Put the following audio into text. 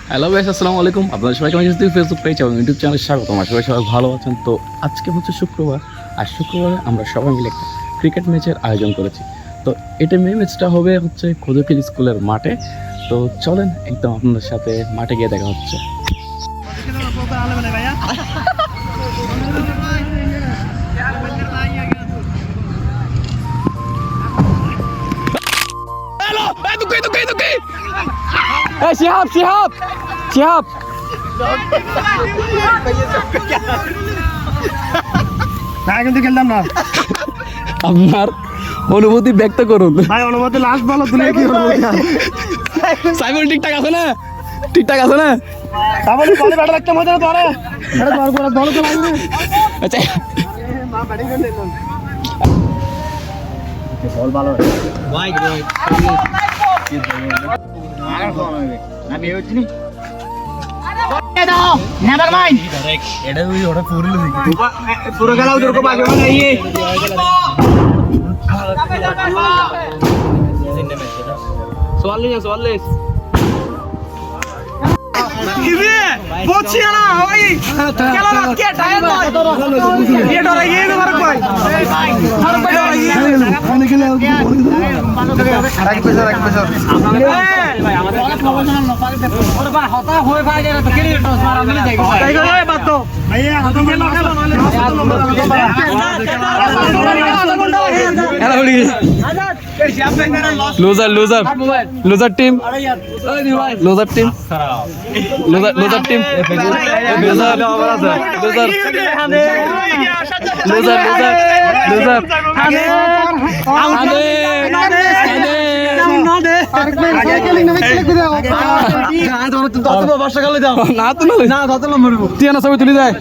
Hello guys, আসসালামু আলাইকুম। আপনারা সবাইকে আমার ফেসবুক পেজ এবং ইউটিউব চ্যানেলে স্বাগত। আমার সবাই ভালো আছেন। তো আজকে হচ্ছে শুক্রবার, আর শুক্রবারে আমরা সবাই মিলে একটা ক্রিকেট ম্যাচের আয়োজন করেছি। তো এটা ম্যাচটা হবে হচ্ছে খোদকিল স্কুলের মাঠে। তো চলেন একদম আপনাদের সাথে মাঠে গিয়ে দেখা হচ্ছে। শিহাব শিহাব শিহাব কিন্তু খেললাম না। আপনার অনুভূতি ব্যক্ত করুন। ভাই অনুমতি লাস্ট বলো তুমি কি অনুমতি? সাইমন ঠিকঠাক আছে না? ঠিকঠাক আছে না? তাহলে বলে ব্যাট রাখতে মজা না তো আরে আরে দর করে দল তো লাগবে। আচ্ছা মা ব্যাটিং করে নিলাম। বল ভালো ভাই আর কোন হবে আমি হচ্ছি দাও নেভার মাইন্ড এটা ওই ওটা পুরো লিখি পুরো গেল উধর को आगे बनाइए 44 পৌঁছিয়া না ভাই খেলা রাত কে টাইম নয় ये डर ये तुम्हारे कोई हर कोई डर ये खाने के लिए एक पैसा भाई আমাদের প্রফেশনাল নপালে ওর ভাই হতা হয়ে ভাই এটা তো কেড়ে টস মারা মিলে যাই তাই গো এই বাত তো ভাইয়া হাত में না খেলো খেলা হয়ে গেছে। Loser loser loser team loser team loser loser team loser loser loser loser না তো না তুই না সবাই তুলি যায়।